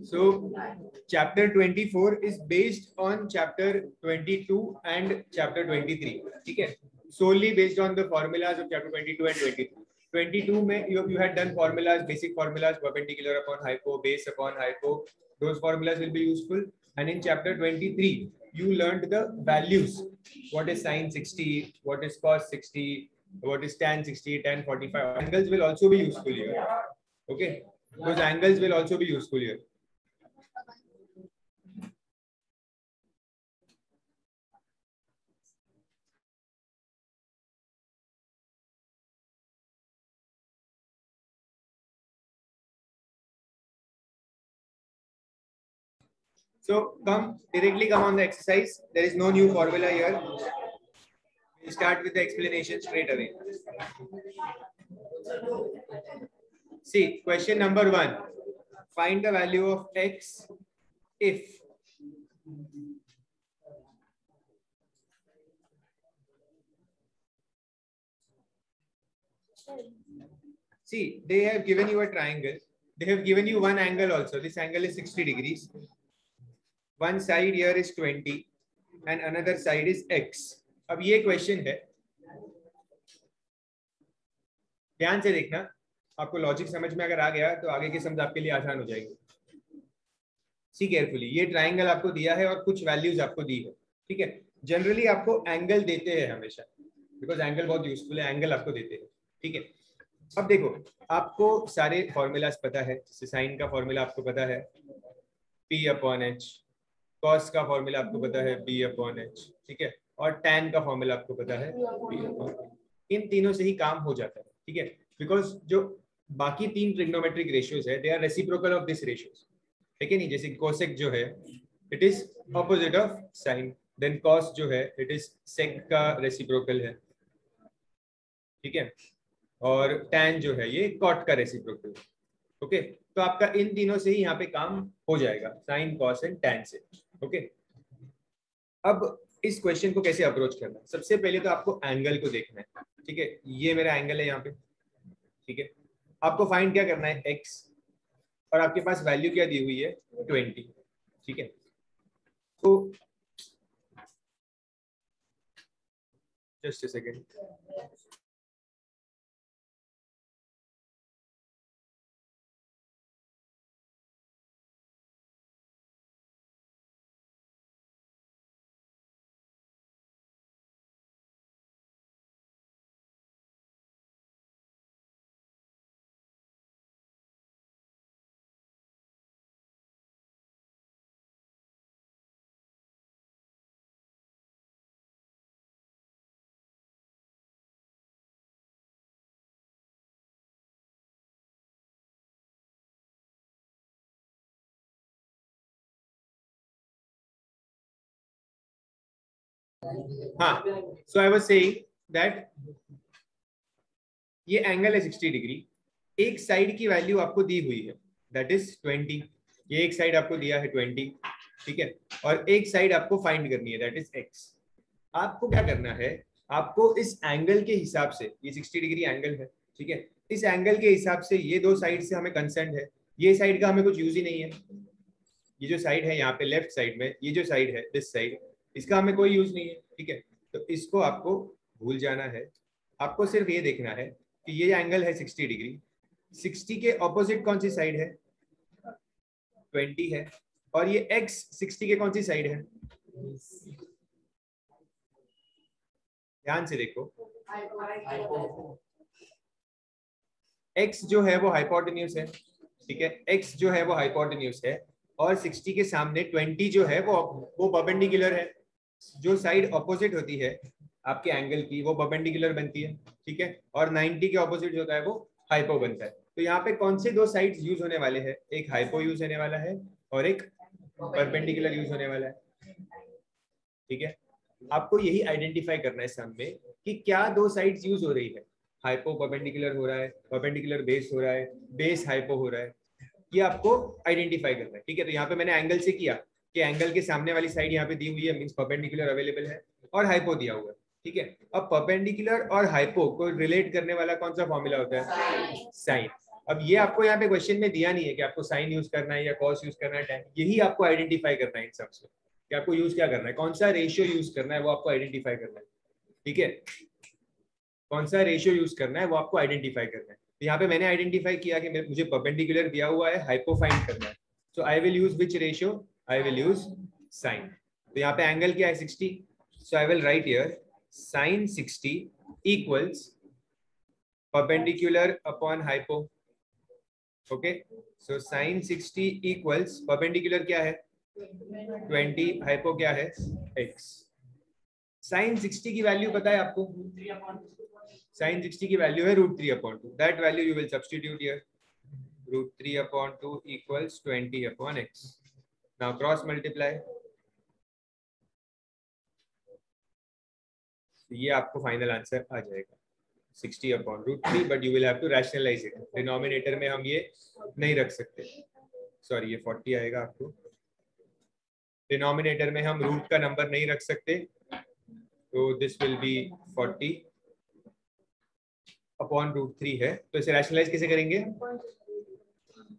So chapter 24 is based on chapter 22 and chapter 23. ठीक है, solely based on the formulas of chapter 22 and 23. 22 में you had done formulas, basic formulas, perpendicular upon hypo, base upon hypo. Those formulas will be useful. And in chapter 23 you learned the values. What is sin 60? What is cos 60? What is tan 60? Tan 45? Angles will also be useful here. Okay, those angles will also be useful here. So directly come on the exercise. There is no new formula here. We'll start with the explanation straight away. See, question number 1. Find the value of x if see, they have given you a triangle. They have given you one angle also. This angle is 60 degrees. One side here is 20 and another side is x. अब ये question है, ध्यान से देखना, आपको logic समझ में अगर आ गया तो आगे की समझ आपके लिए आसान हो जाएगी. सी केयरफुली, ये ट्राइंगल आपको दिया है और कुछ वैल्यूज आपको दी है. ठीक है, जनरली आपको एंगल देते हैं हमेशा, बिकॉज एंगल बहुत यूजफुल है, एंगल आपको देते हैं. ठीक है, अब देखो, आपको सारे फॉर्मूलाज पता है. जैसे साइन का फॉर्मूला आपको पता है P अपॉन एच, कॉस का फॉर्मूला आपको पता है B अपॉन एच. ठीक है, और टैन का फॉर्मूला आपको पता है B अपॉन. इन तीनों से ही काम हो जाता है. ठीक है, बिकॉज जो बाकी तीन ट्रिग्नोमेट्रिक रेशियोज है, they are reciprocal of this ratios. ठीक है नहीं, जैसे कोसेक जो है it is opposite of sine, then cos जो है इट इज सेक का रेसिप्रोकल है. ठीक है, और टैन जो है ये कॉट का रेसिप्रोकल. ओके, तो आपका इन तीनों से ही यहाँ पे काम हो जाएगा, साइन कॉस एंड टैन से. ओके, अब इस क्वेश्चन को कैसे अप्रोच करना है? सबसे पहले तो आपको एंगल को देखना है. ठीक है, ये मेरा एंगल है यहाँ पे. ठीक है, आपको फाइंड क्या करना है? x, और आपके पास वैल्यू क्या दी हुई है? 20. ठीक है, तो जस्ट अ सेकेंड. हाँ, सो आई वाज सेइंग दैट ये एंगल है 60 डिग्री. एक साइड की वैल्यू आपको दी हुई है, दैट इज 20. ये एक साइड आपको दिया है 20. ठीक है, और एक साइड आपको फाइंड करनी है, दैट इज x. आपको क्या करना है? आपको इस एंगल के हिसाब से, ये 60 डिग्री एंगल है. ठीक है, इस एंगल के हिसाब से ये दो साइड से हमें कंसर्न है. ये साइड का हमें कुछ यूज ही नहीं है. ये जो साइड है यहाँ पे लेफ्ट साइड में, ये जो साइड है दिस साइड, इसका हमें कोई यूज नहीं है. ठीक है, तो इसको आपको भूल जाना है. आपको सिर्फ ये देखना है कि ये एंगल है 60 डिग्री. 60 के ऑपोजिट कौन सी साइड है? 20 है. और ये x 60 के कौन सी साइड है? ध्यान से देखो, x जो है वो हाइपोटेन्यूज है. ठीक है, x जो है वो हाइपोटेन्यूज है, और 60 के सामने 20 जो है वो परपेंडिकुलर है. जो साइड ऑपोजिट होती है आपके एंगल की वो परपेंडिकुलर बनती है. ठीक है, और 90 के ऑपोजिट जो होता है वो हाइपो बनता है. तो यहाँ पे कौन से दो साइड्स यूज होने वाले हैं? एक हाइपो यूज होने वाला है और एक परपेंडिकुलर यूज होने वाला है. ठीक है, आपको यही आइडेंटिफाई करना है सम में कि क्या दो साइड्स यूज हो रही है. हाइपो परपेंडिकुलर हो रहा है, परपेंडिकुलर बेस हो रहा है, बेस हाइपो हो रहा है. ये आपको आइडेंटिफाई करना है. ठीक है, तो यहाँ पे मैंने एंगल से किया कि एंगल के सामने वाली साइड यहाँ पे दी हुई है, मींस परपेंडिकुलर अवेलेबल है, और हाइपो दिया हुआ है. ठीक है, अब परपेंडिकुलर और हाइपो को रिलेट करने वाला कौन सा फॉर्मूला होता है? साइन. अब ये आपको यहाँ पे क्वेश्चन में दिया नहीं है कि आपको साइन यूज करना है या कॉस यूज करना है, tan, यही आपको आइडेंटिफाई करना है इन सबसे कि आपको यूज क्या करना है, कौन सा रेशियो यूज करना है वो आपको आइडेंटिफाई करना है। ठीक है, कौन सा रेशियो यूज करना है वो आपको आइडेंटिफाई करना है। तो यहाँ पे मैंने आइडेंटिफाई किया कि मुझे परपेंडिकुलर दिया हुआ है, हाइपो फाइंड करना है, so I will use which ratio, I will use sine. तो यहाँ पे एंगल क्या है 60, so I will write here sin 60 equals perpendicular upon hypo. Okay, so sin 60 equals perpendicular क्या है 20, hypo क्या है x। sin 60 की वैल्यू पता है आपको, sin 60 की वैल्यू है √3/2, that value you will substitute here, √3/2 equals 20/x। Now cross multiply, ये आपको फाइनल आंसर आ जाएगा 60/√3, but you will have to rationalise it. Denominator में हम ये नहीं रख सकते, सॉरी ये 40 आएगा आपको, डिनोमिनेटर में हम रूट का नंबर नहीं रख सकते, तो दिस विल बी 40/√3 है। तो इसे रैशनलाइज कैसे करेंगे,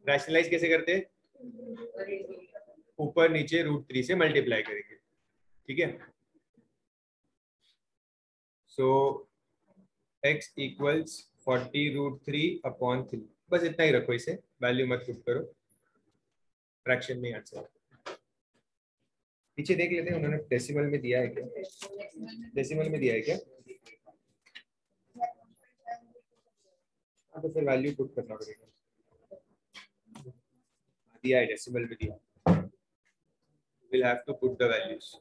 रैशनलाइज कैसे करते हैं, ऊपर नीचे √3 से मल्टीप्लाई करेंगे। ठीक है, सो x इक्वल्स 40√3/3, बस इतना ही रखो, इसे वैल्यू मत पुट करो, फ्रैक्शन में आंसर। पीछे देख लेते हैं उन्होंने डेसिमल में दिया है क्या, डेसिमल में दिया है क्या, हाँ तो फिर वैल्यू पुट करना पड़ेगा, दिया है डेसिमल में दिया, will have to put the values.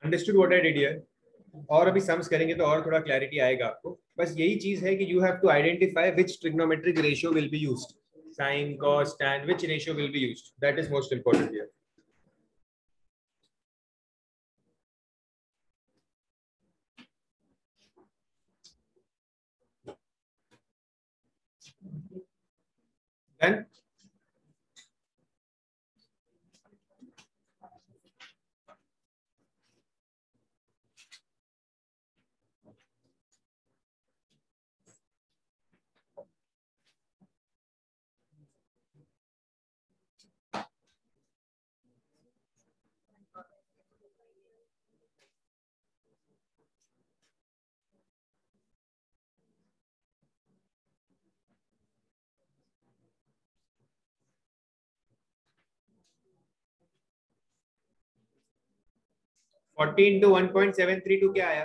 Understood what I did here, और अभी सम्स करेंगे तो और थोड़ा क्लैरिटी आएगा आपको। बस यही चीज है कि you have to identify which trigonometric ratio will be used, sin cos tan, which ratio will be used, that is most important here। Then forty into 1.732 क्या आया,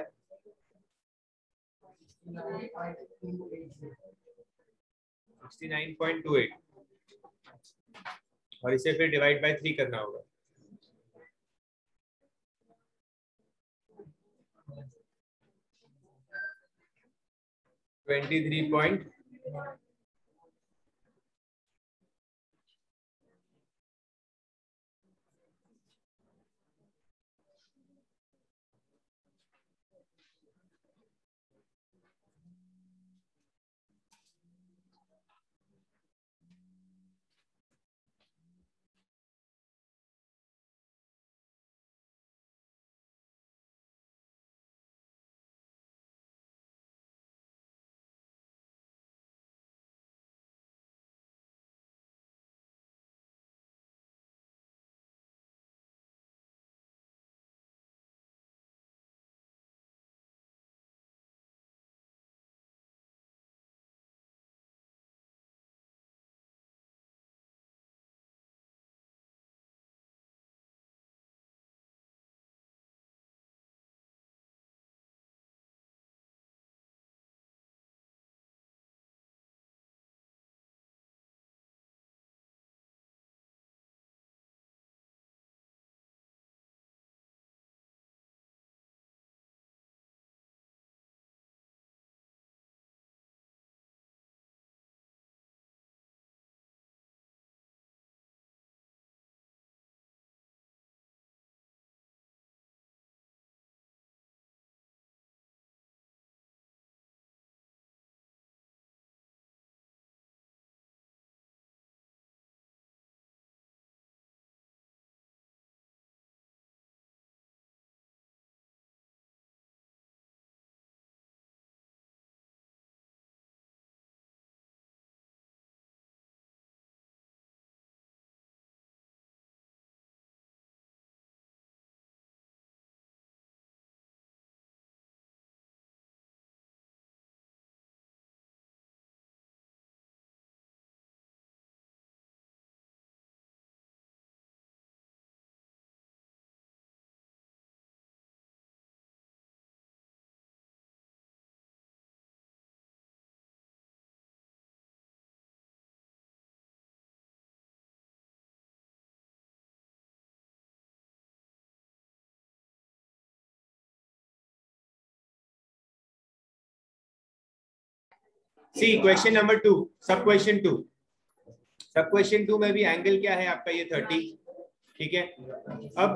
69.28, और इसे फिर डिवाइड बाय 3 करना होगा, 23. सी क्वेश्चन नंबर 2, सब क्वेश्चन 2, सब question 2 में भी एंगल क्या है आपका, ये 30, ठीक है। अब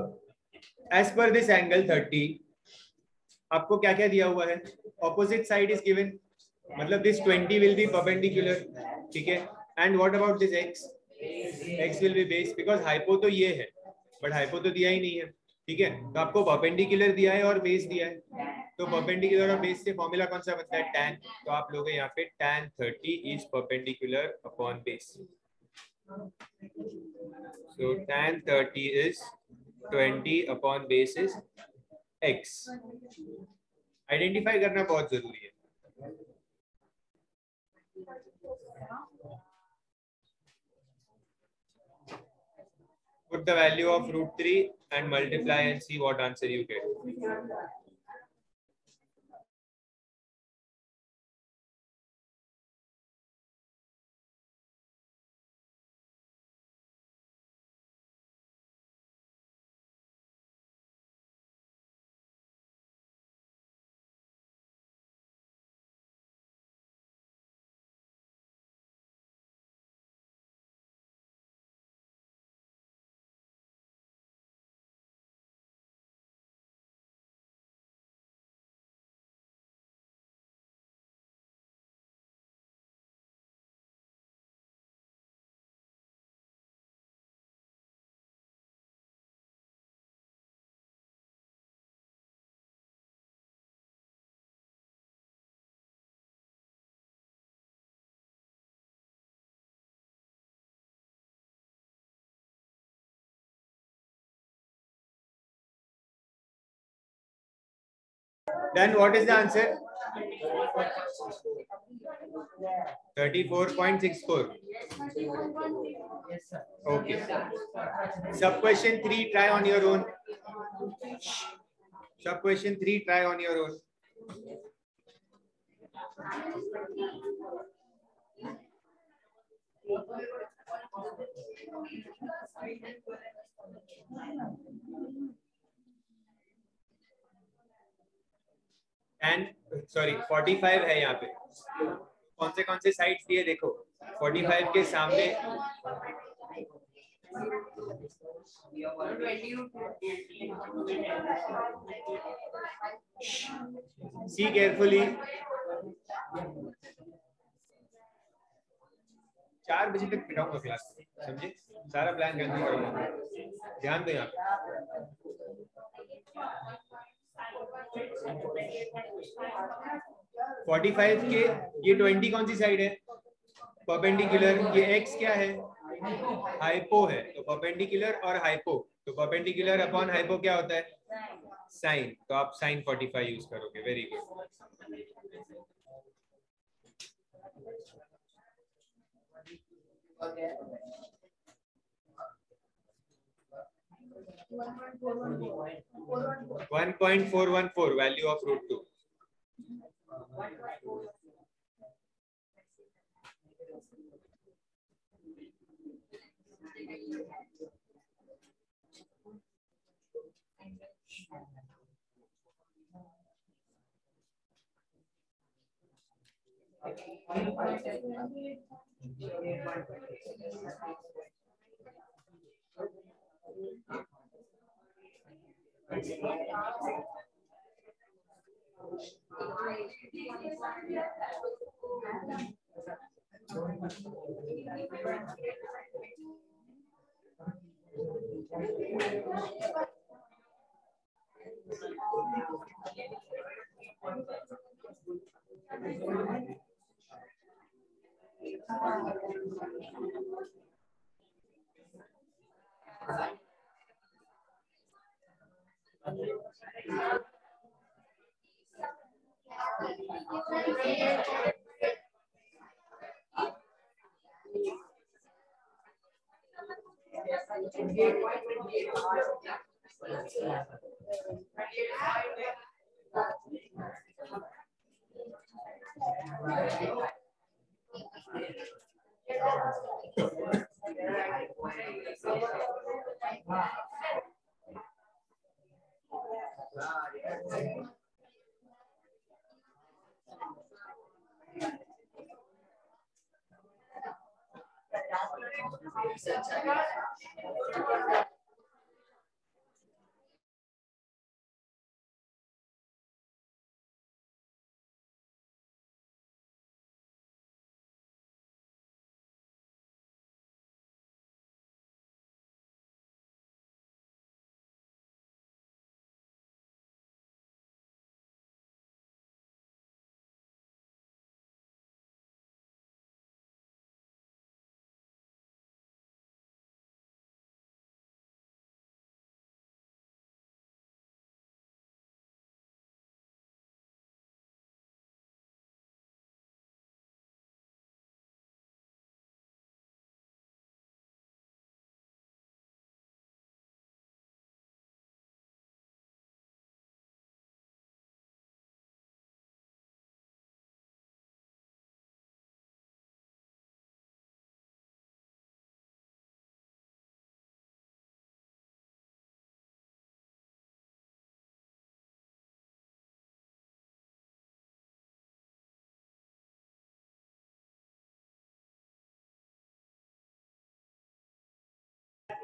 एज पर दिस एंगल 30 आपको क्या क्या दिया हुआ है, ऑपोजिट साइड इज गिवन, मतलब दिस 20 विल बी परपेंडिकुलर, ठीक है। And what about this x, x will be base, because hypo तो ये है बट हाइपो तो दिया ही नहीं है, ठीक है। तो आपको परपेंडिकुलर दिया है और बेस दिया है, तो परपेंडिकुलर और बेस से फॉर्मूला कौन सा बनता है, tan, तो आप लोग यहाँ पे tan 30 is perpendicular upon base, so tan 30 is 20 upon base is x, identify करना बहुत जरूरी है। Put the value of √3 and multiply and see what answer you get. Then what is the answer? 34.64. Okay. Sub question 3, try on your own. Sub question 3, try on your own. And sorry 45 है यहाँ पे, कौन से sides दिए देखो, 45 के सामने see carefully, 4 बजे तक बिठाऊंगा क्लास, समझे, सारा प्लान कैंसिल करूंगा, ध्यान दो यहाँ पे। 45 के ये 20 कौन सी साइड है, परपेंडिकुलर, ये x क्या है, हाइपो है, तो परपेंडिकुलर और हाइपो, तो परपेंडिकुलर अपॉन हाइपो क्या होता है, साइन, तो आप साइन 45 यूज करोगे, very good. Okay. 1.414 value of √2.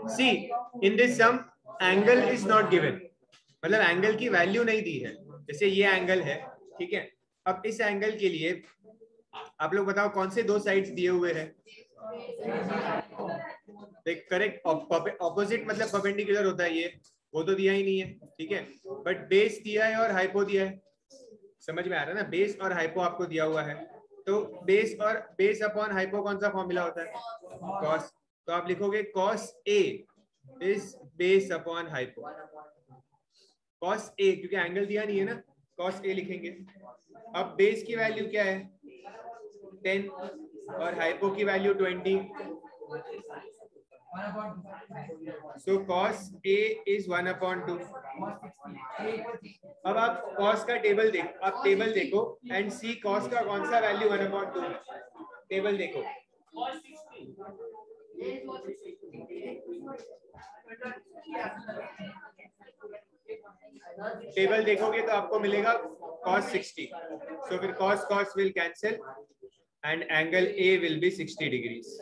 See in this sum angle is not given, मतलब एंगल की वैल्यू नहीं दी है। जैसे ये एंगल है, ठीक है। अब इस एंगल के लिए आप लोग बताओ कौन से दो साइड्स दिए हुए हैं। करेक्ट, ऑपोजिट मतलब परपेंडिकुलर होता है ये, वो तो दिया ही नहीं है, ठीक है। बट बेस दिया है और हाइपो दिया है, समझ में आ रहा है ना। बेस और हाइपो आपको दिया हुआ है, तो बेस और बेस अपॉन हाइपो कौन सा फॉर्मूला होता है, कॉस। तो आप लिखोगे cos A is base upon hypo, cos A, क्योंकि एंगल दिया नहीं है ना, कॉस ए लिखेंगे। अब बेस की वैल्यू क्या है 10 और हाइपो की value 20, so cos A is 1/2। अब आप कॉस का टेबल देखो, आप टेबल देखो एंड सी कॉस का कौन सा वैल्यू 1/2 है। टेबल देखो, टेबल देखोगे तो आपको मिलेगा cos 60, so फिर cos will cancel and angle A will be 60 degrees.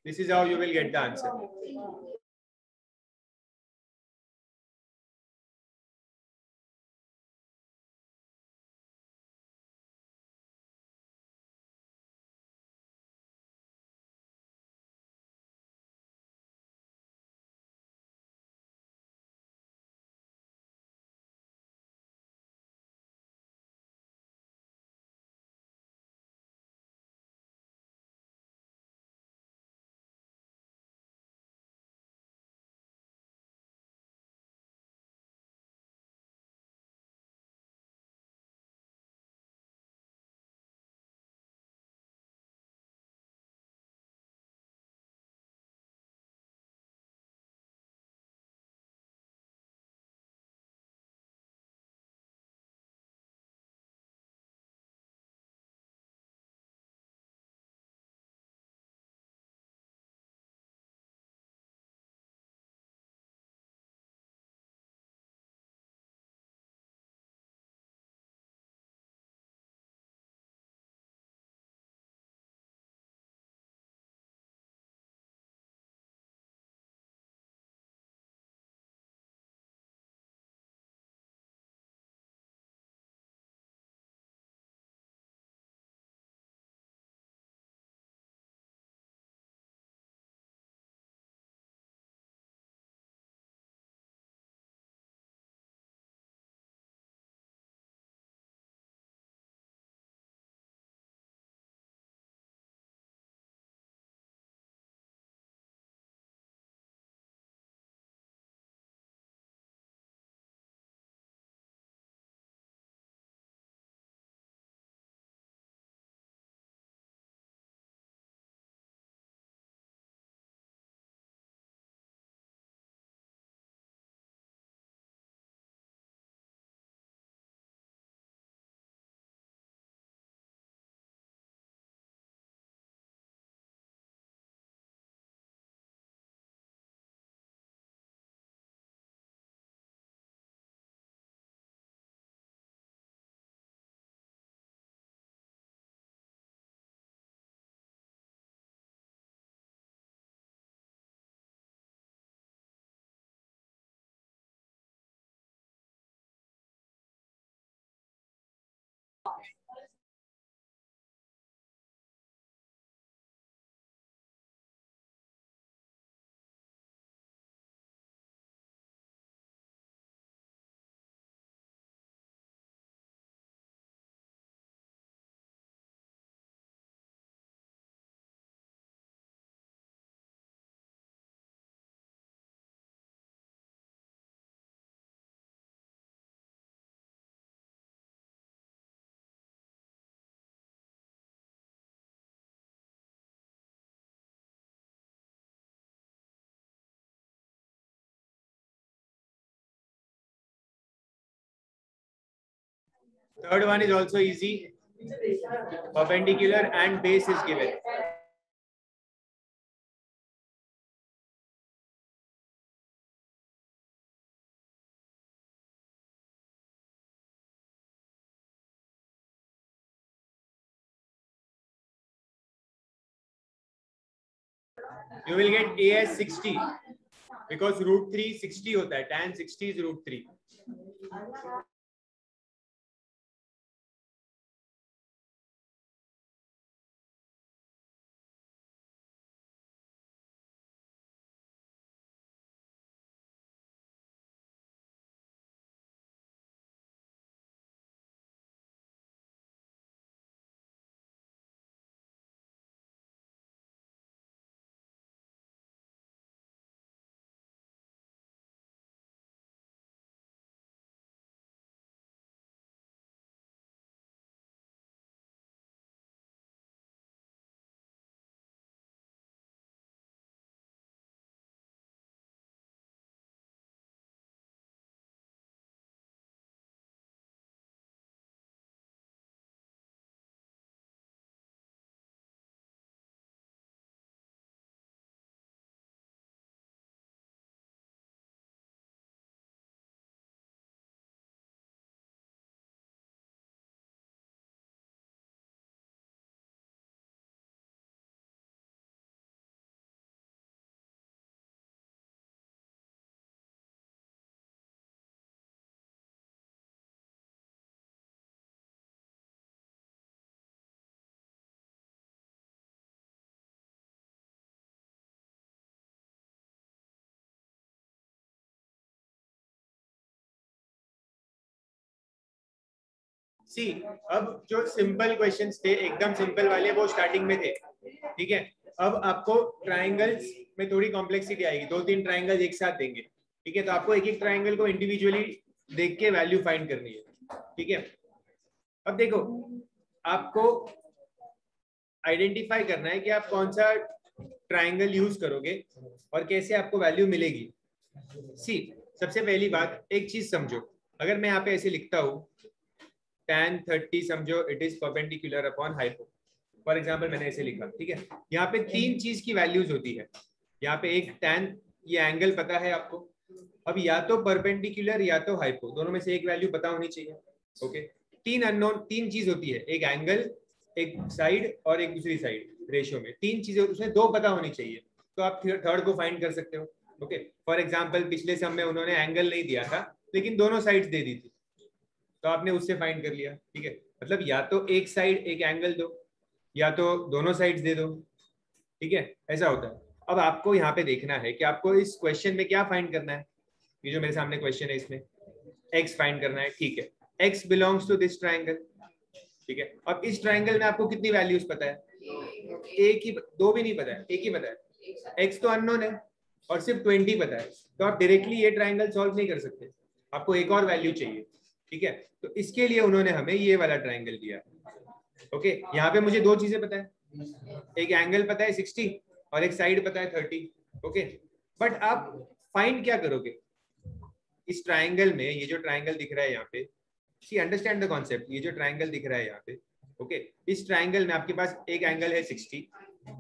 This is how you will get the answer. Third one is also easy. Perpendicular and base is given. You will get A as 60 because root 3 60 होता है. Tan 60 is root 3. सी अब जो simple questions थे एकदम simple वाले वो starting में थे. ठीक है, अब आपको ट्राइंगल्स में थोड़ी कॉम्प्लेक्सिटी आएगी. 2-3 ट्राइंगल्स एक साथ देंगे. ठीक है, तो आपको एक एक ट्राइंगल को इंडिविजुअली देख के वैल्यू फाइंड करनी है. ठीक है, अब देखो आपको आइडेंटिफाई करना है कि आप कौन सा ट्राइंगल यूज करोगे और कैसे आपको वैल्यू मिलेगी. सी सबसे पहली बात एक चीज समझो. अगर मैं यहाँ पे ऐसे लिखता हूँ tan 30 समझो it is perpendicular upon hypo. For example मैंने ऐसे लिखा. ठीक है, यहाँ पे तीन चीज की वैल्यूज होती है. यहाँ पे एक tan, ये एंगल पता है आपको. अब या तो परपेंडिकुलर या तो हाइपो, दोनों में से एक वैल्यू पता होनी चाहिए. ओके, तीन अननोन, तीन चीज होती है. एक एंगल, एक साइड और एक दूसरी साइड रेशियो में. तीन चीजें उसमें दो पता होनी चाहिए तो आप थर्ड को फाइंड कर सकते हो. ओके, फॉर एग्जांपल पिछले सम में उन्होंने एंगल नहीं दिया था लेकिन दोनों साइड्स दे दी थी तो आपने उससे फाइंड कर लिया. ठीक है, मतलब या तो एक साइड एक एंगल दो या तो दोनों साइड्स दे दो. ठीक है, ऐसा होता है. अब आपको यहाँ पे देखना है कि आपको इस क्वेश्चन में क्या फाइंड करना है. ये जो मेरे सामने क्वेश्चन है इसमें x फाइंड करना है. ठीक है, x belongs to this triangle. ठीक है, अब इस ट्राइंगल में आपको कितनी वैल्यूज पता है? एक ही, दो भी नहीं पता है, एक ही पता है. x तो अननोन है और सिर्फ 20 पता है तो आप डायरेक्टली ये ट्राइंगल सॉल्व नहीं कर सकते. आपको एक और वैल्यू चाहिए. ठीक है, तो इसके लिए उन्होंने हमें ये वाला ट्राइंगल दिया. ओके, यहाँ पे मुझे दो चीजें पता है. एक एंगल पता है 60 और एक साइड पता है 30. ओके, बट आप फाइंड क्या करोगे इस ट्राइंगल में? ये जो ट्राइंगल दिख रहा है यहाँ पे, सी अंडरस्टैंड द कॉन्सेप्ट. ये जो ट्राइंगल दिख रहा है यहाँ पे, ओके, इस ट्राइंगल में आपके पास एक एंगल है 60,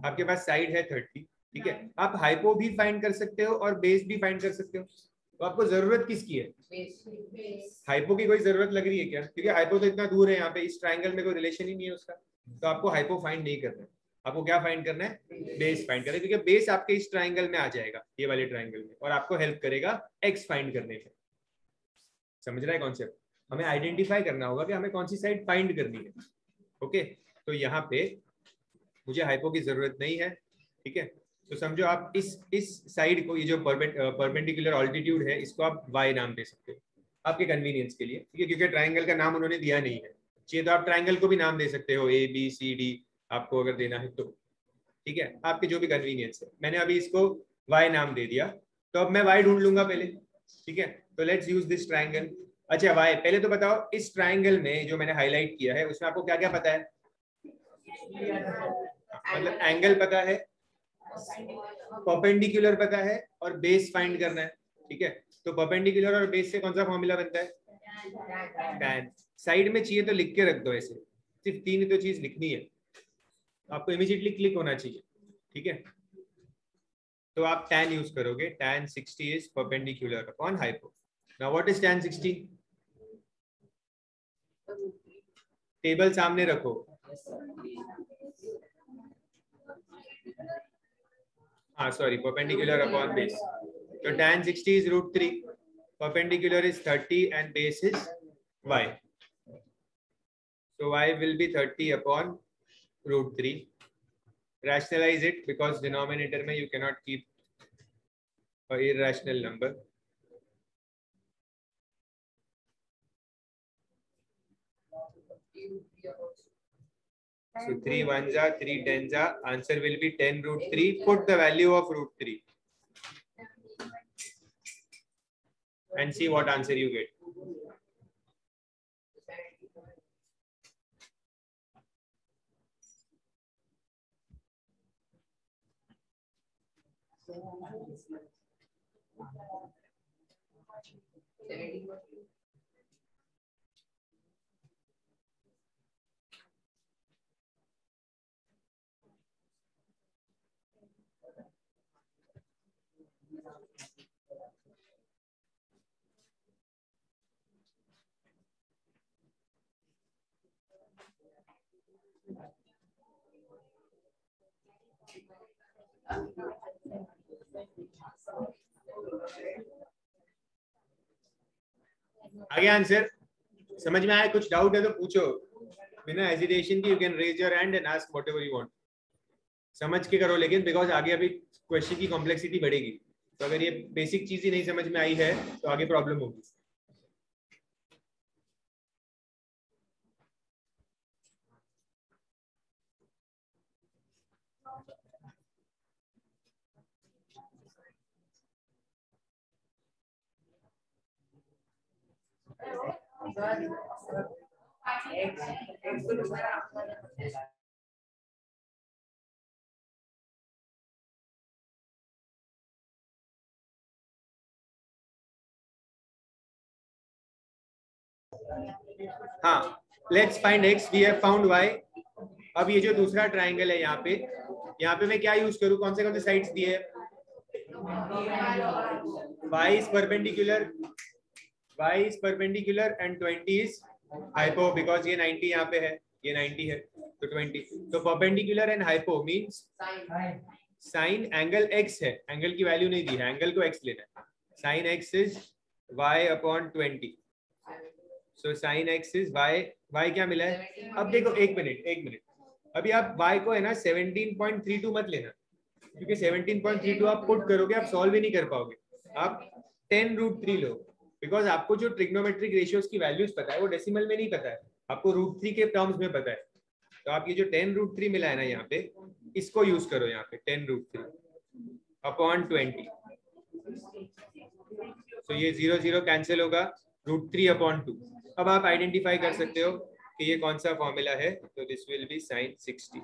आपके पास साइड है 30. ठीक है, आप हाइपो भी फाइंड कर सकते हो और बेस भी फाइंड कर सकते हो. तो आपको जरूरत किसकी है? हाइपो की कोई जरूरत लग रही है क्या? क्योंकि हाइपो तो इतना दूर है, यहाँ पे इस ट्राइंगल में कोई रिलेशन ही नहीं है उसका. तो आपको हाइपो फाइंड नहीं करना है. आपको क्या फाइंड करना है? बेस फाइंड करना है, क्योंकि बेस आपके इस ट्राइंगल में आ जाएगा, ये वाले ट्राइंगल में, और आपको हेल्प करेगा एक्स फाइंड करने में. समझ रहा है कॉन्सेप्ट? हमें आइडेंटिफाई करना होगा कि हमें कौन सी साइड फाइंड करनी है. ओके, तो यहाँ पे मुझे हाइपो की जरूरत नहीं है. ठीक है, तो समझो आप इस साइड को, ये जो परपेंडिकुलर ऑल्टीट्यूड है, इसको आप y नाम दे सकते हो आपके कन्वीनियंस के लिए. ठीक है, क्योंकि ट्राइंगल का नाम उन्होंने दिया नहीं है. चाहिए तो आप ट्राइंगल को भी नाम दे सकते हो, A B C D आपको अगर देना है तो. ठीक है, आपके जो भी कन्वीनियंस है. मैंने अभी इसको y नाम दे दिया तो अब मैं y ढूंढ लूंगा पहले. ठीक है, तो लेट्स यूज दिस ट्राइंगल. अच्छा y, पहले तो बताओ इस ट्राइंगल में जो मैंने हाईलाइट किया है उसमें आपको क्या क्या पता है? मतलब एंगल पता है, परपेंडिकुलर पता है और बेस फाइंड करना है. ठीक है, तो परपेंडिकुलर और बेस से कौन सा फॉर्मूला बनता है? tan. साइड में चाहिए तो लिख के रख दो, ऐसे सिर्फ 3 ही तो चीज लिखनी है, आपको इमीडिएटली क्लिक होना चाहिए, ठीक है। तो आप tan यूज करोगे, tan 60 is perpendicular upon hypo. Now what is tan 60? Table सामने रखो, हाँ सॉरी, परपेंडिकुलर अपॉन बेस। तो tan 60 is √3, perpendicular is 30 and base is y. So y will be 30 upon √3. Rationalize it because denominator में you cannot keep a irrational number. So 3 ones are 3 tens are, answer will be 10 √3. Put the value of √3 and see what answer you get. आगे answer समझ में आया? कुछ doubt है तो पूछो, बिना हेजिटेशन की you can raise your hand and ask whatever you want. समझ के करो लेकिन, बिकॉज आगे अभी क्वेश्चन की कॉम्प्लेक्सिटी बढ़ेगी, तो अगर ये बेसिक चीज ही नहीं समझ में आई है तो आगे प्रॉब्लम होगी। हाँ, let's find x, we have found y। अब ये जो दूसरा ट्राइंगल है यहाँ पे मैं क्या यूज करूँ, कौन से साइड्स दिए? y is perpendicular and 20 is hypo, because ये 90 यहाँ पे है, ये 90 है, तो 20, तो perpendicular and hypo means sin angle x है, एंगल की वैल्यू नहीं दी है, एंगल को x लेना है। sin x is y upon 20, so sin x is y क्या मिला है? अब देखो, एक मिनट, अभी आप y को है ना 17.32 मत लेना, क्योंकि 17.32 आप पुट करोगे, आप सॉल्व ही नहीं कर पाओगे। आप 10 √3 लो, बिकॉज आपको जो ट्रिग्नोमेट्रिक रेशियोज की वैल्यूज पता है वो डेसिमल में नहीं पता है, आपको √3 के टर्म्स में पता है। तो आप ये जो 10 √3 मिला है ना यहाँ पे, इसको यूज करो यहाँ पे, 10 √3 अपॉन 20। तो ये 0 0 कैंसिल होगा, √3 अपॉन 2। अब आप आइडेंटिफाई कर सकते हो कि ये कौन सा फॉर्मूला है, तो this will be sin 60।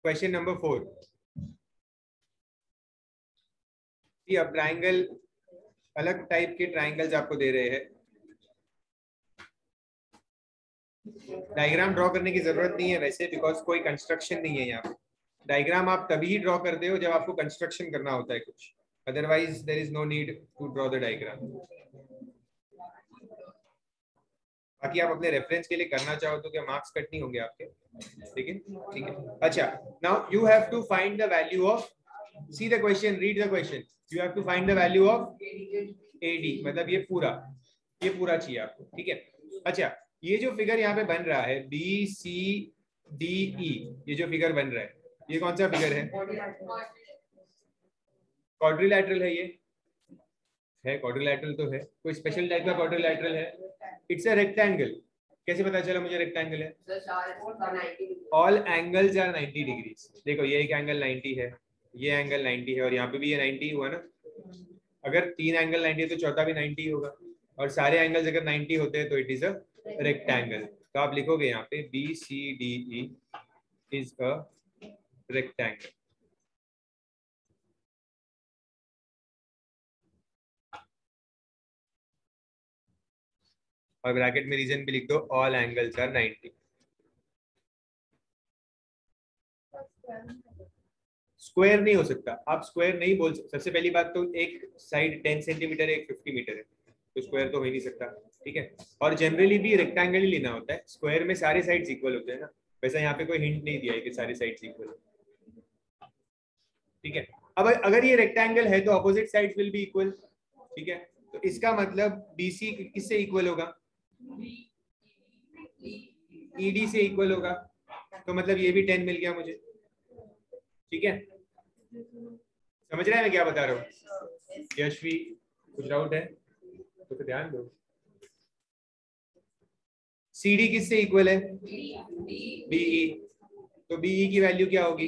Question number 4। अब ट्राइंगल, अलग टाइप के ट्राइंगल्स आपको दे रहे हैं। डायग्राम ड्रॉ करने की जरूरत नहीं है वैसे, बिकॉज कोई कंस्ट्रक्शन नहीं है यहाँ पे। डायग्राम आप तभी ही ड्रॉ करते हो जब आपको कंस्ट्रक्शन करना होता है कुछ, otherwise there is no need to draw the diagram. बाकी आप अपने रेफरेंस के लिए करना चाहो तो क्या मार्क्स कट नहीं होंगे आपके, लेकिन ठीक है। अच्छा, now you have to find the value of, see the question, read the question. You have to find the value of AD, मतलब ये पूरा चाहिए आपको, ठीक है। अच्छा, ये जो फिगर यहाँ पे बन रहा है बी सी डी ई, ये जो फिगर बन रहा है ये कौन सा फिगर है? क्वाड्रिलैटरल है, ये है क्वाड्रिलैटरल तो है। कोई स्पेशल टाइप का क्वाड्रिलैटरल है? It's a rectangle. कैसे पता चला मुझे रेक्टेंगल है? All angles are 90 degrees. देखो ये एक एंगल 90 है, ये एंगल 90 है, और यहाँ पे भी ये 90 हुआ ना। अगर 3 एंगल 90 है तो चौथा भी 90 होगा, और सारे एंगल्स अगर 90 होते हैं तो इट इज अ रेक्टेंगल। तो आप लिखोगे यहाँ पे B C D E is a rectangle. और ब्रैकेट में रीजन भी लिख दो, ऑल एंगल्स आर 90। स्क्वायर नहीं हो सकता, आप स्क्वायर नहीं बोल सकते। सबसे पहली बात तो एक साइड 10 सेंटीमीटर है, एक 50 मीटर है, तो स्क्वायर तो हो ही नहीं सकता, ठीक है। और जनरली भी रेक्टेंगल ही लेना होता है, स्क्वायर में सारे साइड्स इक्वल होते हैं ना। वैसे यहाँ पे कोई हिंट नहीं दिया है कि सारे साइड्स इक्वल है, ठीक है। अब अगर ये रेक्टेंगल है तो opposite sides will be equal, ठीक है। तो इसका मतलब BC किससे इक्वल होगा? ED से इक्वल होगा, तो मतलब ये भी 10 मिल गया मुझे, ठीक है। समझ रहे हैं मैं क्या बता रहा हूँ? यशवी, कुछ डाउट है तो फिर ध्यान दो। CD किससे इक्वल है? BE, तो BE की वैल्यू क्या होगी?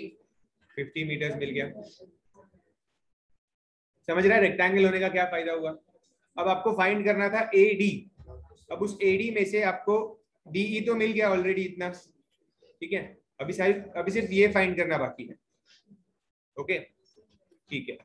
50 मीटर्स मिल गया। समझ रहा है रेक्टेंगल होने का क्या फायदा हुआ? अब आपको फाइंड करना था AD। अब उस AD में से आपको DE तो मिल गया ऑलरेडी इतना, ठीक है। अभी सिर्फ ये फाइंड करना बाकी है, ओके, ठीक है।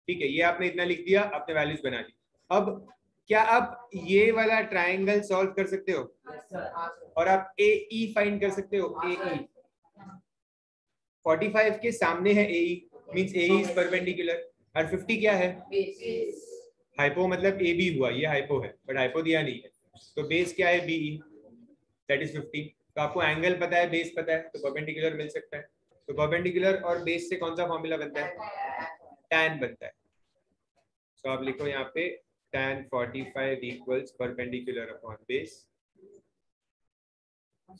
ठीक है, ये आपने इतना लिख दिया, आपने वैल्यूज बना दी। अब क्या आप ये वाला ट्राइंगल सॉल्व कर सकते हो? और आप AE फाइंड कर सकते हो? AE 45 के सामने है, AE means AE is perpendicular. और 50 क्या है? हाइपो, मतलब AB हुआ, ये हाइपो है, बट हाइपो दिया नहीं है। तो बेस क्या है? BE, that is 50। तो आपको एंगल पता है, बेस पता है, तो परपेंडिकुलर मिल सकता है। तो परपेंडिकुलर और बेस से कौन सा फॉर्मूला बनता है? tan बनता है। तो आप लिखो यहाँ पे tan 45 equals perpendicular upon base.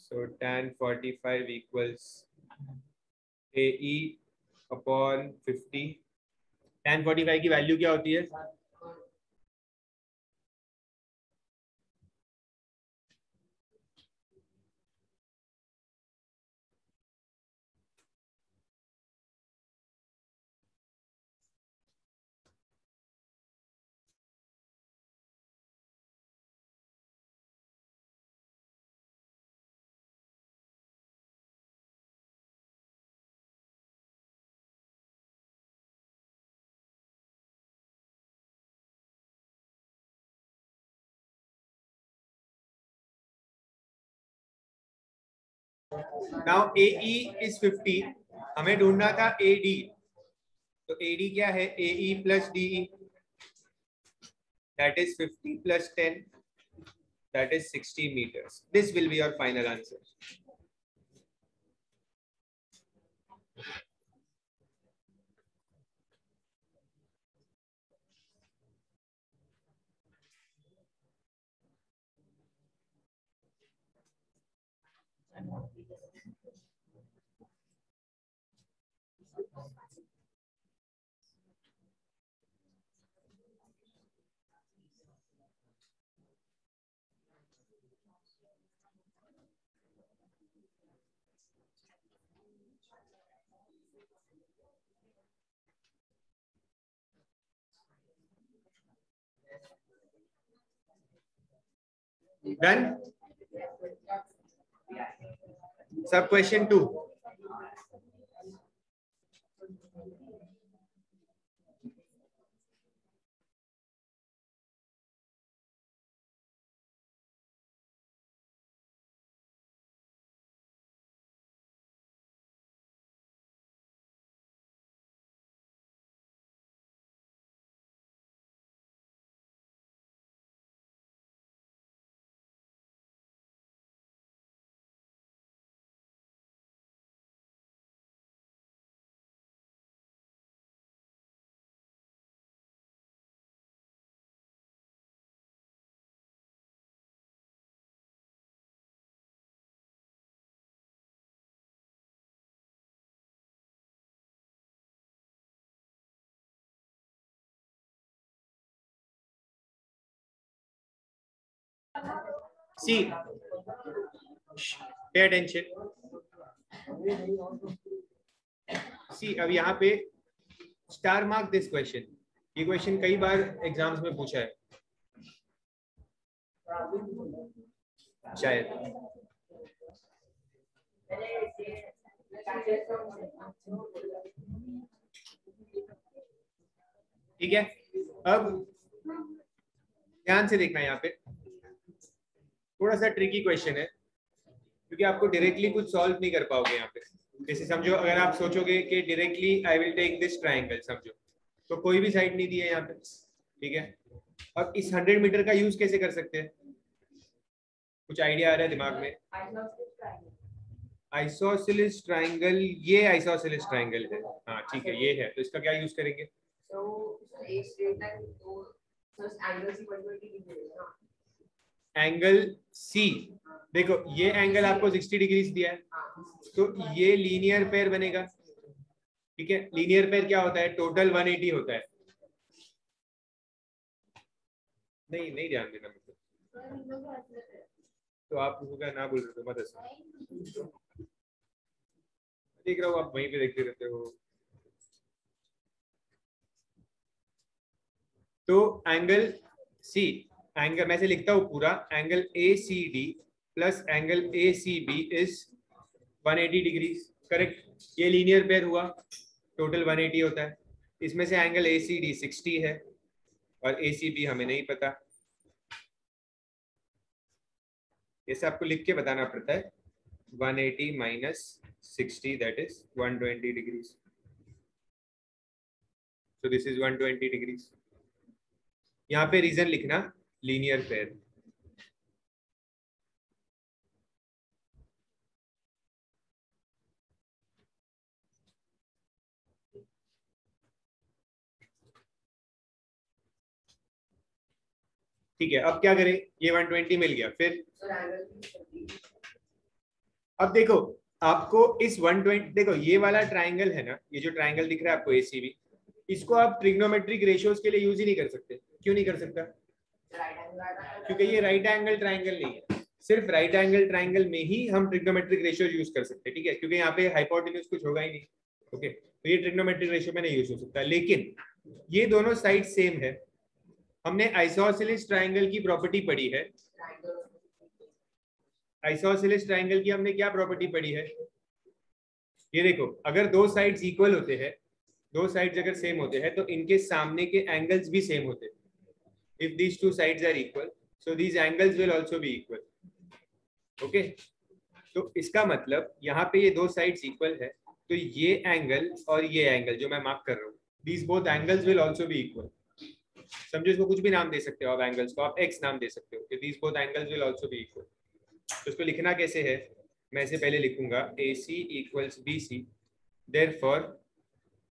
So tan 45 equals AE upon 50. tan 45 की वैल्यू क्या होती है? Now AE is 50, हमें ढूंढना था AD। तो AD क्या है? AE plus DE, that is 50 plus 10, that is 60 meters. This will be your final answer. Done. सब क्वेश्चन 2। सी पे अटेंशन। सी अब यहाँ पे स्टार मार्क दिस क्वेश्चन। ये क्वेश्चन कई बार एग्जाम्स में पूछा है शायद। ठीक है, अब ध्यान से देखना, यहाँ पे थोड़ा सा ट्रिकी क्वेश्चन है क्योंकि आपको डायरेक्टली कुछ सॉल्व नहीं कर पाओगे यहाँ पे। जैसे समझो, अगर आप सोचोगे कि directly I will take this triangle, समझो तो कोई भी साइड नहीं दी है यहाँ पे। ठीक है, अब इस 100 मीटर का यूज कैसे कर सकते हैं? कुछ आइडिया आ रहा है दिमाग में? आइसोसेलेस ट्राइंगल, ये आइसोसेलेस ट्राइंगल है। हाँ ठीक है, ये है, तो इसका क्या यूज करेंगे? एंगल सी, देखो ये एंगल आपको 60 डिग्रीज दिया है, तो ये लीनियर पेयर बनेगा। ठीक है, लीनियर पेयर क्या होता है? टोटल 180 होता है। नहीं नहीं ध्यान देना, मतलब तो आप होगा ना बोल रहे हो, मत ऐसा देख रहा हूँ, आप वहीं पे देखते रहते हो। तो एंगल सी, एंगल मैं से लिखता हूँ पूरा, angle A C D plus angle A C B is 180 degree. Correct, ये लीनियर पेयर हुआ, टोटल 180 होता है। इसमें से एंगल ए सी डी 60 है और ए सी बी हमें नहीं पता, ऐसे आपको लिख के बताना पड़ता है। 180 minus 60 that is 120 degree. So this is 120 degree. यहाँ पे रीजन लिखना लीनियर पेयर। ठीक है, अब क्या करें? ये 120 मिल गया, फिर अब देखो आपको इस 120, देखो ये वाला ट्राइंगल है ना, ये जो ट्राइंगल दिख रहा है आपको एसीबी, इसको आप ट्रिग्नोमेट्रिक रेशियोज के लिए यूज ही नहीं कर सकते। क्यों नहीं कर सकता? क्योंकि ये राइट एंगल ट्राइंगल नहीं है। सिर्फ राइट एंगल ट्राइंगल में ही हम ट्रिग्नोमेट्रिक रेशियो यूज कर सकते हैं। ठीक है, क्योंकि यहाँ पे हाइपोटेन्यूज कुछ होगा ही नहीं। ओके, तो ये ट्रिग्नोमेट्रिक रेशियो में नहीं यूज हो सकता। लेकिन ये दोनों साइड सेम है। हमने आइसोसेलेस ट्राइंगल की प्रॉपर्टी पढ़ी है। आइसोसेलेस ट्राइंगल की हमने क्या प्रॉपर्टी पढ़ी है? ये देखो, अगर दो साइड्स इक्वल होते हैं, दो साइड्स अगर सेम होते हैं, तो इनके सामने के एंगल्स भी सेम होते हैं। If these two sides are equal, so these angles will also be equal. Okay, तो इसका मतलब यहाँ पे ये दो साइड्स इक्वल है, तो ये एंगल और ये एंगल जो मैं मार्क कर रहा हूँ, these both angles will also be equal. समझो, इसको कुछ भी नाम दे सकते हो आप, एंगल्स को आप एक्स नाम दे सकते हो, these both angles will also be equal. तो इसको लिखना कैसे है? मैं इसे पहले लिखूंगा A C equals B C, therefore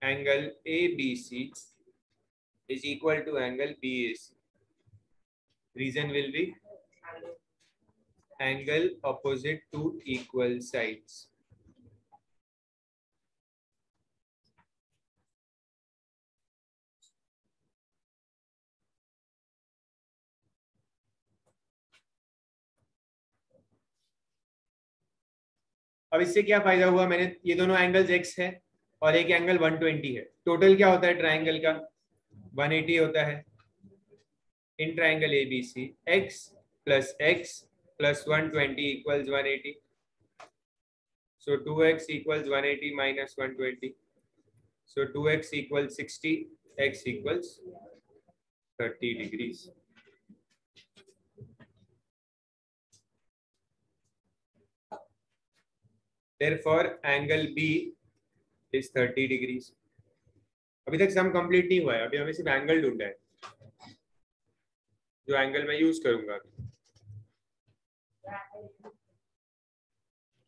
angle A B C is equal to angle BAC. Reason will be angle opposite to equal sides. अब इससे क्या फायदा हुआ? मैंने ये दोनों एंगल्स x है और एक एंगल 120 है। टोटल क्या होता है ट्राइंगल का? 180 होता है in triangle ABC। x plus x plus 120 equals 180. So 2x equals 180 minus 120. So 2x equals 60, x equals 30 degrees. Therefore, angle B is 30 degrees. अभी तक सम कंप्लीट नहीं हुआ है, अभी हमें सिर्फ एंगल ढूंढना है, जो एंगल मैं यूज करूंगा।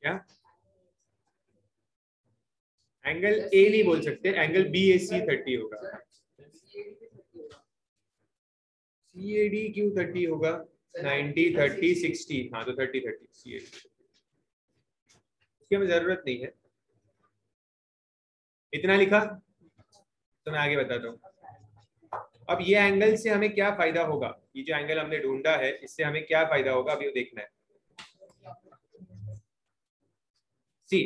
क्या एंगल ए नहीं बोल सकते, एंगल बी ए सी 30 होगा। सी ए डी क्यों 30 होगा? 90 30 60, हाँ तो 30 30 सी ए डी, इसकी हमें जरूरत नहीं है। इतना लिखा तो मैं आगे बताता हूँ। अब ये एंगल से हमें क्या फायदा होगा, ये जो एंगल हमने ढूंढा है इससे हमें क्या फायदा होगा अभी वो देखना है। सी,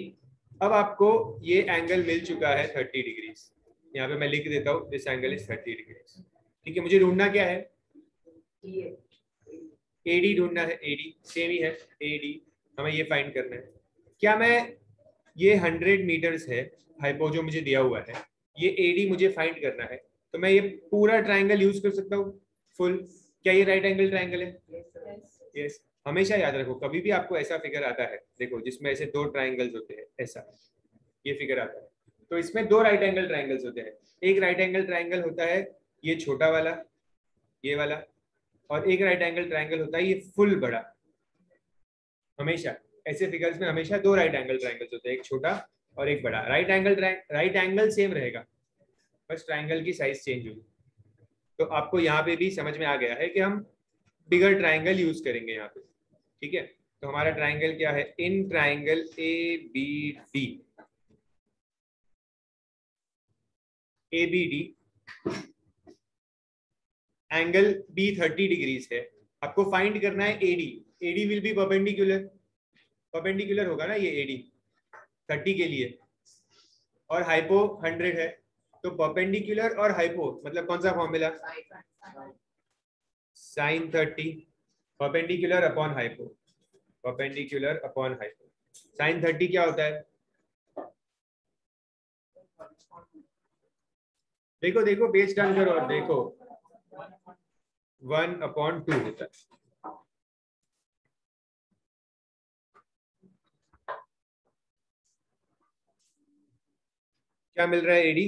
अब आपको ये एंगल मिल चुका है 30 डिग्रीज, यहाँ पे मैं लिख देता हूँ दिस एंगल इज 30 डिग्रीज। ठीक है, मुझे ढूंढना क्या है? एडी ढूंढना है, एडी सेम ही है, एडी हमें ये फाइंड करना है। क्या मैं ये 100 मीटर्स है हाइपो जो मुझे दिया हुआ है, ये एडी मुझे फाइंड करना है, तो मैं ये पूरा ट्राइंगल यूज कर सकता हूँ फुल? क्या ये राइट एंगल ट्राइंगल है? यस। हमेशा याद रखो, कभी भी आपको ऐसा फिगर आता है, देखो जिसमें ऐसे दो ट्राइंगल्स होते हैं, ऐसा ये फिगर आता है, तो इसमें दो राइट एंगल ट्राइंगल्स होते हैं। एक राइट एंगल ट्राइंगल होता है ये छोटा वाला, ये वाला, और एक राइट एंगल ट्राइंगल होता है ये फुल बड़ा। हमेशा ऐसे फिगर्स में हमेशा दो राइट एंगल ट्राइंगल्स होते हैं, एक छोटा और एक बड़ा। राइट एंगल सेम रहेगा, बस ट्राइंगल की साइज चेंज होगी। तो आपको यहाँ पे भी समझ में आ गया है कि हम बिगर ट्राइंगल यूज करेंगे यहाँ पे। ठीक है, तो हमारा ट्राइंगल क्या है? In triangle A B D angle B 30 degrees है। आपको फाइंड करना है AD. AD will be perpendicular, perpendicular होगा ना ये एडी 30 के लिए, और हाइपो 100 है, तो परपेंडिकुलर और हाइपो मतलब कौन सा formula? Sine 30 perpendicular upon hypo, perpendicular upon hypo. Sine 30 क्या होता है? देखो देखो पेज टर्न करो और देखो, 1/2 होता है। क्या मिल रहा है AD?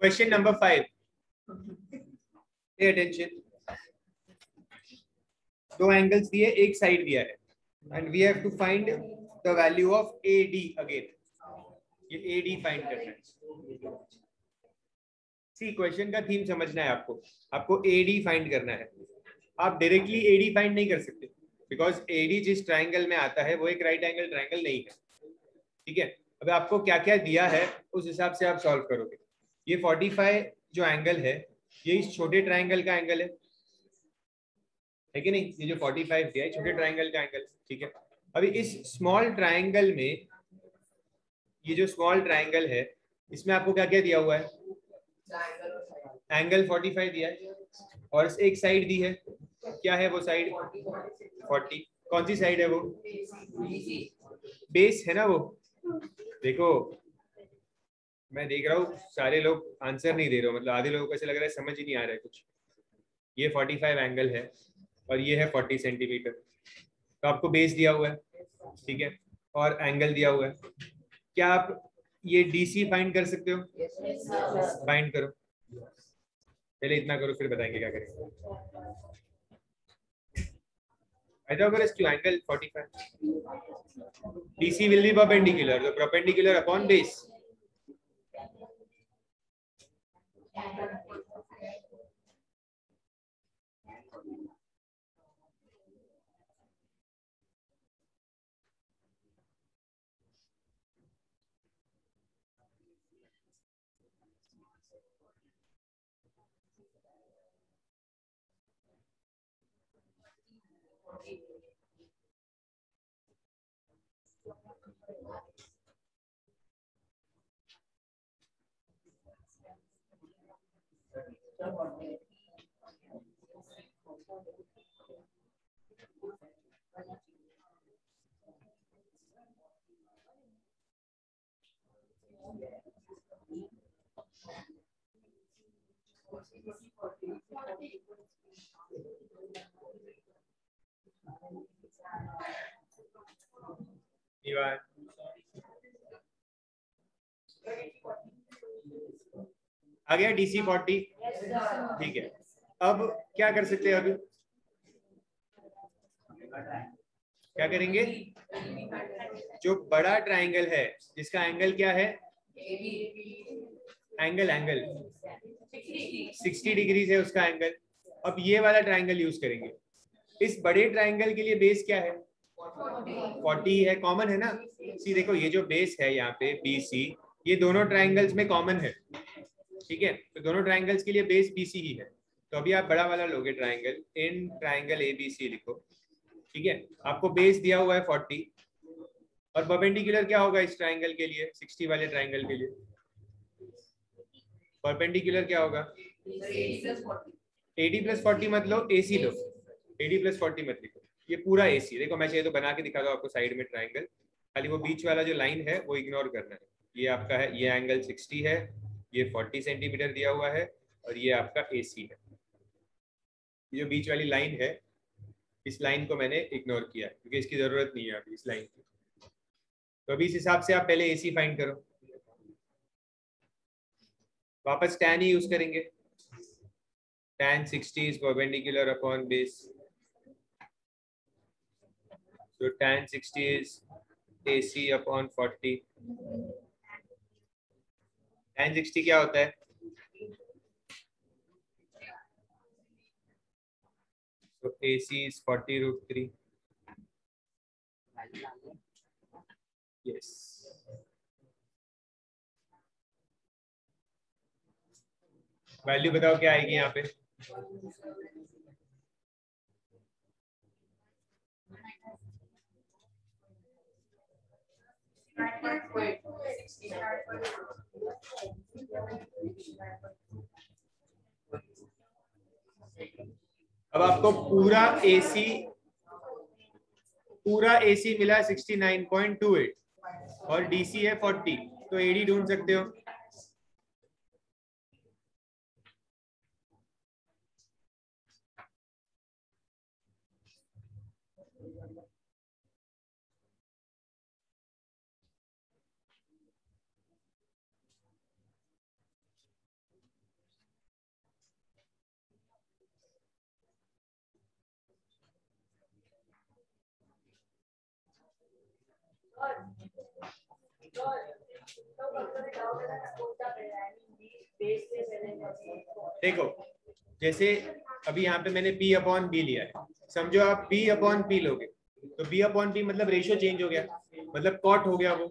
Question number 5, pay attention. दो एंगल्स दिए, एक साइड दिया है, and we have to find the value of A D again. ये ए डी फाइंड करना है। सी क्वेश्चन का थीम समझना है आपको। आपको ए डी फाइंड करना है। आप डायरेक्टली ए डी फाइंड नहीं कर सकते, बिकॉज ए डी जिस ट्राइंगल में आता है वो एक राइट एंगल ट्राइंगल नहीं है। ठीक है, अब आपको क्या क्या दिया है उस हिसाब से आप सॉल्व करोगे। ये 45 जो एंगल है, ये इस छोटे ट्राइंगल का एंगल है कि नहीं? ये जो 45 दिया है छोटे ट्राइंगल का एंगल। ठीक है, अभी इस स्मॉल ट्राइंगल में, ये जो स्मॉल ट्राइंगल है, इसमें आपको क्या क्या दिया हुआ है? एंगल 45 दिया है, और एक साइड दी है। क्या है वो साइड? 40। कौन सी साइड है वो? बेस है ना वो। देखो, मैं देख रहा हूँ सारे लोग आंसर नहीं दे रहे हो, मतलब आधे लोगों को ऐसे लग रहा है समझ ही नहीं आ रहा है कुछ। ये 45 एंगल है और ये है 40 सेंटीमीटर। तो आपको बेस दिया हुआ है, ठीक है, और एंगल दिया हुआ है। क्या आप ये डीसी फाइंड कर सकते हो? फाइंड करो, पहले इतना करो फिर बताएंगे क्या करेंगे। Pythagoras to angle 45. DC will be perpendicular. So perpendicular upon base. आ गया DC 40। ठीक है, अब क्या कर सकते हैं? अभी क्या करेंगे? जो बड़ा ट्राइंगल है जिसका एंगल क्या है? एंगल 60 डिग्रीज है उसका एंगल। अब ये वाला ट्राइंगल यूज करेंगे। इस बड़े ट्राइंगल के लिए बेस क्या है? 40 है, कॉमन है ना। सी देखो, ये जो बेस है यहाँ पे BC, ये दोनों ट्राइंगल्स में कॉमन है। ठीक है, तो दोनों ट्राइंगल्स के लिए बेस BC ही है। तो अभी आप बड़ा वाला लोगे ट्राइंगल, इन ट्राइंगल ABC लिखो। ठीक है, आपको बेस दिया हुआ है 40, और परपेंडिकुलर क्या होगा इस ट्राइंगल के लिए? 60 वाले ट्राइंगल के लिए परपेंडिकुलर क्या होगा? AD प्लस 40 मत लो, AC लो। AD प्लस 40 मत लिखो, ये पूरा AC। देखो मैं चाहिए तो बना के दिखा दो आपको साइड में ट्राइंगल, खाली वो बीच वाला जो लाइन है वो इग्नोर करना है। ये आपका है, ये एंगल 60 है, ये 40 सेंटीमीटर दिया हुआ है, और ये आपका AC है। ये जो बीच वाली लाइन है, इस लाइन को मैंने इग्नोर किया क्योंकि इसकी जरूरत नहीं है अभी इस लाइन की। तो अभी इस हिसाब से आप पहले AC फाइंड करो। वापस tan ही यूज करेंगे। tan 60 is perpendicular upon base. So tan 60 is AC upon 40. tan 60 क्या होता है? So AC is 40√3. Yes. Value बताओ क्या आएगी यहाँ पे? अब आपको पूरा AC मिला 69.28 और DC है 40, तो AD ढूंढ सकते हो। देखो जैसे अभी यहाँ पे मैंने P अपॉन बी लिया है, समझो आप P अपॉन पी लोगे तो B अपॉन पी मतलब रेशियो चेंज हो गया, मतलब कॉट हो गया वो,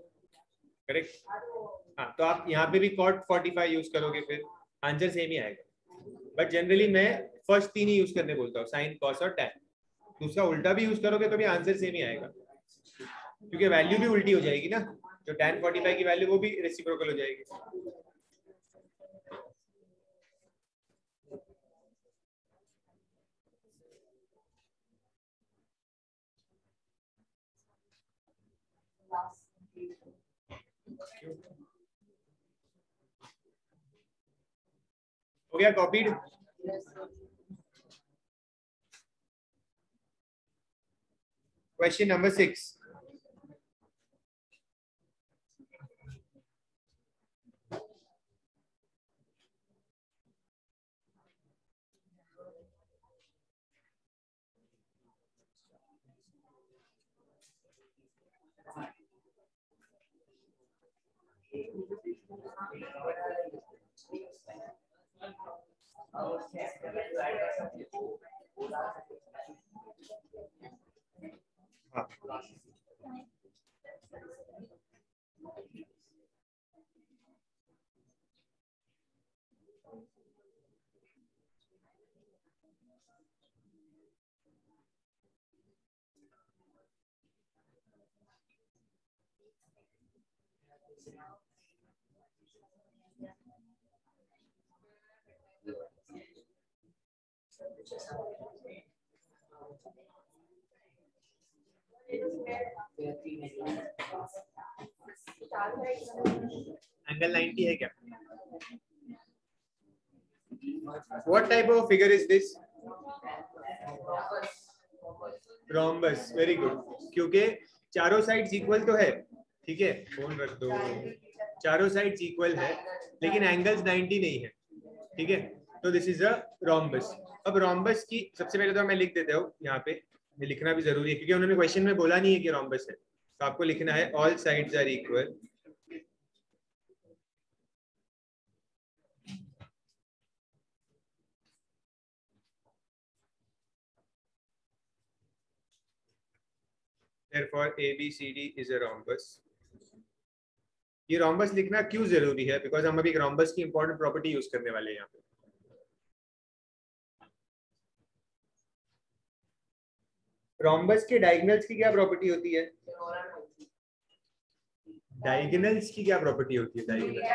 करेक्ट। हाँ तो आप यहाँ पे भी कॉट 45 यूज करोगे, फिर आंसर सेम ही आएगा। बट जनरली मैं फर्स्ट तीन ही यूज करने बोलता हूँ, साइन कॉस और टैन। दूसरा उल्टा भी यूज करोगे तो भी आंसर सेम ही आएगा, क्योंकि वैल्यू भी उल्टी हो जाएगी ना, जो tan 45 की वैल्यू वो भी रेसिप्रोकल हो जाएगी। हो गया कॉपीड? Question number 6। एंगल 90 है क्या? What type of figure is this? Rhombus, very good. क्योंकि चारों साइड्स इक्वल तो है, ठीक है, फोन रख दो। चारों साइड्स इक्वल है लेकिन एंगल्स 90 नहीं है, ठीक है, तो दिस इज अ रोम्बस। अब रोम्बस की सबसे पहले तो मैं लिख देता हूँ यहाँ पे, लिखना भी जरूरी है क्योंकि उन्होंने क्वेश्चन में बोला नहीं है कि रोम्बस है, तो आपको लिखना है all sides are equal therefore ABCD is a rhombus। ये रोम्बस लिखना क्यों जरूरी है? बिकॉज हम अभी रोम्बस की इंपॉर्टेंट प्रॉपर्टी यूज करने वाले हैं यहाँ पे। रोम्बस के डायगोनल्स की क्या प्रॉपर्टी होती है? डायगोनल्स की क्या प्रॉपर्टी होती है? Diagonal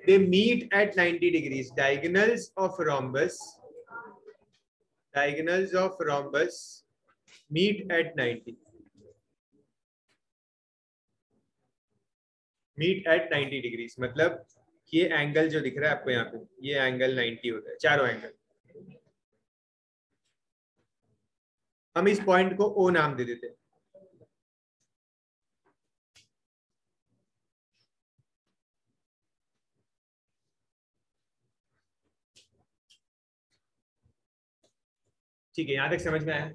they meet at 90 degrees। diagonals of rhombus meet at 90 degrees, मतलब ये एंगल जो दिख रहा है आपको यहाँ पे, ये एंगल 90 होता है, चारों एंगल। हम इस पॉइंट को ओ नाम दे देते हैं। ठीक है, यहां तक समझ में आया?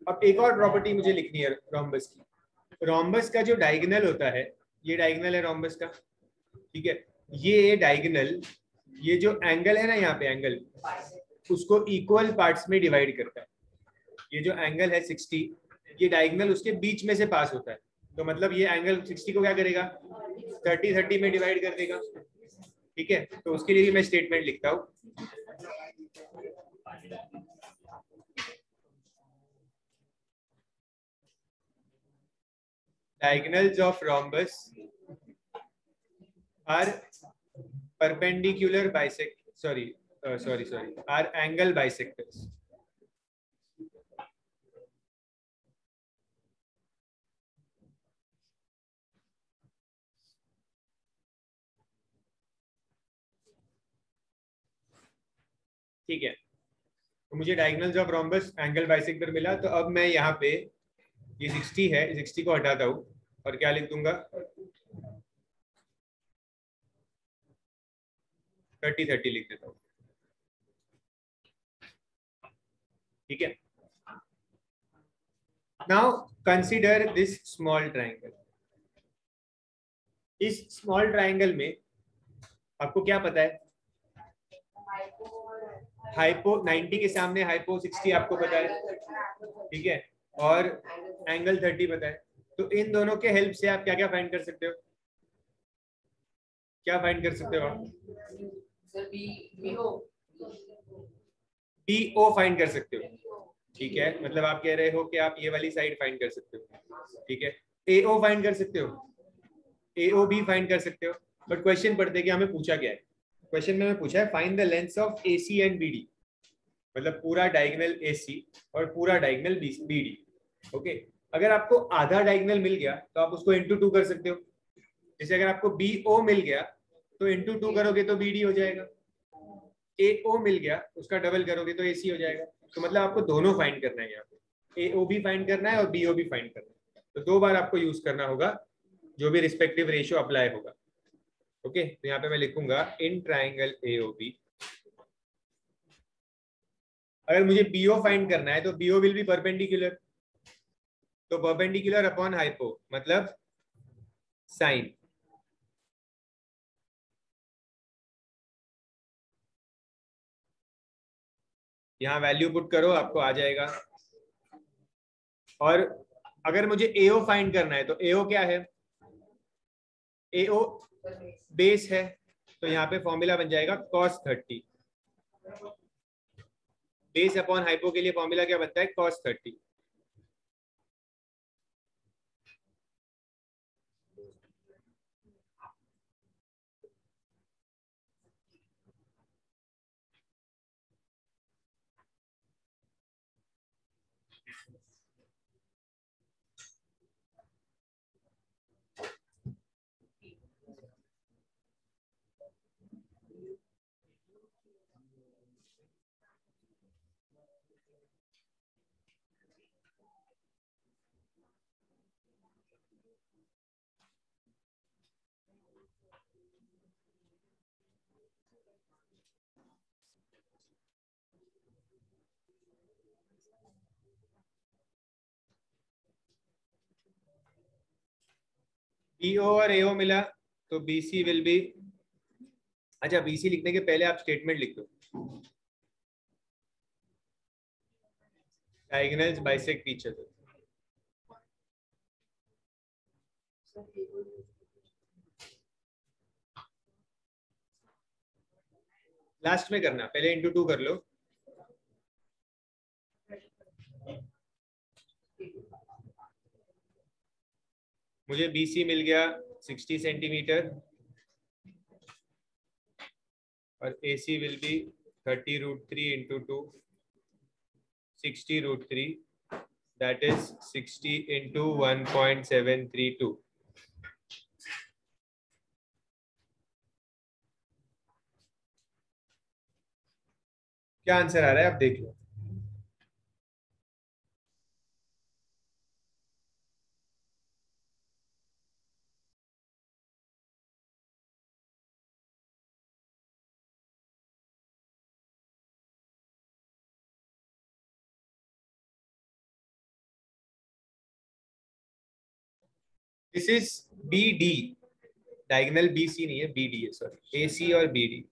अब एक और प्रॉपर्टी मुझे लिखनी है रोम्बस की। रोम्बस का जो डायगोनल होता है, ये डायगोनल है रोम्बस का, ठीक है, ये डायगोनल, ये जो एंगल है ना यहाँ पे एंगल, उसको इक्वल पार्ट्स में डिवाइड करता है। ये जो एंगल है 60, ये डायगोनल उसके बीच में से पास होता है, तो मतलब ये एंगल 60 को क्या करेगा, 30 में डिवाइड कर देगा, ठीक है। तो उसके लिए भी मैं स्टेटमेंट लिखता हूँ, diagonals of rhombus are perpendicular are angle bisectors। ठीक है, तो मुझे diagonals of rhombus angle bisector मिला, तो अब मैं यहाँ पे ये 60 है, 60 को हटाता हूँ और क्या लिख दूंगा, 30 लिख देता हूँ, ठीक है। Now consider this small triangle. इस स्मॉल ट्राइंगल में आपको क्या पता है? हाइपो 90 के सामने हाइपो 60 आपको पता है, ठीक है, और एंगल 30 पता है. तो इन दोनों के हेल्प से आप क्या क्या फाइंड कर सकते हो? क्या फाइंड कर सकते हो आप? बी ओ फाइंड कर सकते हो, ठीक है. मतलब आप कह रहे हो कि आप ये वाली साइड फाइंड कर सकते हो, ठीक है. ए ओ फाइंड कर सकते हो, ए ओ बी फाइंड कर सकते हो. बट क्वेश्चन पढ़ते कि हमें पूछा क्या है. क्वेश्चन में हमें पूछा है find the lengths of A C and B D. मतलब पूरा डायगोनल ए सी और पूरा डायगोनल बी डी. ओके. अगर आपको आधा डायगोनल मिल गया तो आप उसको इंटू 2 कर सकते हो. जैसे अगर आपको बी ओ मिल गया तो इंटू 2 करोगे तो बी डी हो जाएगा. ए ओ मिल गया उसका डबल करोगे तो ए सी हो जाएगा. तो मतलब आपको दोनों फाइंड करना है. यहाँ पे ए ओ भी फाइंड करना है और बी ओ भी फाइंड करना है. तो 2 बार आपको यूज करना होगा जो भी रिस्पेक्टिव रेशियो अप्लाई होगा. ओके. तो यहाँ पे मैं लिखूंगा इन ट्राइंगल ए ओ बी. अगर मुझे बीओ फाइंड करना है तो बीओ विल बी परपेंडिकुलर. तो परपेंडिकुलर अपॉन हाइपो मतलब साइन. यहाँ वैल्यू पुट करो आपको आ जाएगा. और अगर मुझे एओ फाइंड करना है तो एओ क्या है? एओ बेस है. तो यहाँ पे फॉर्मूला बन जाएगा cos 30. बेस अपॉन हाइपो के लिए फॉर्मूला क्या बनता है? cos 30. बीओ और एओ मिला तो बीसी विल बी. अच्छा, बीसी लिखने के पहले आप स्टेटमेंट लिख दो. Diagonals bisect each other. Last में करना, पहले इंटू 2 कर लो. मुझे बीसी मिल गया 60 सेंटीमीटर और AC will be 30√3 into 2, 60√3, that is 60 into 1.732. क्या आंसर आ रहा है आप देख लो. This is BD. Diagonal BC नहीं है, BD है. सॉरी, AC और BD.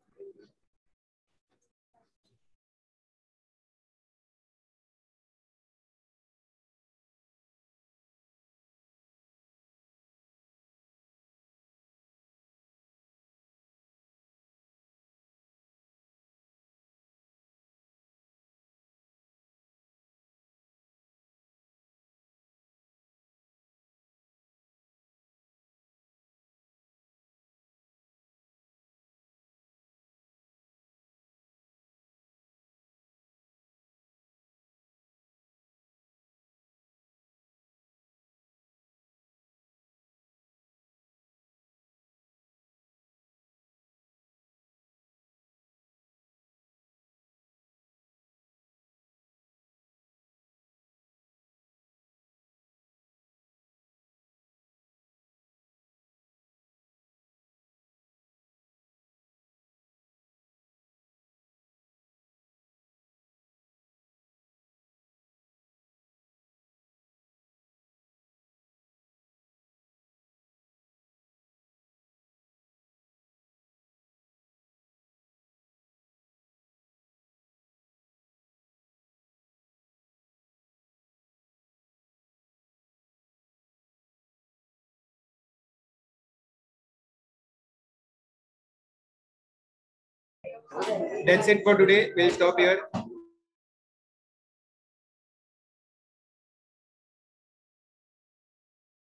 That's it for today. We'll stop here.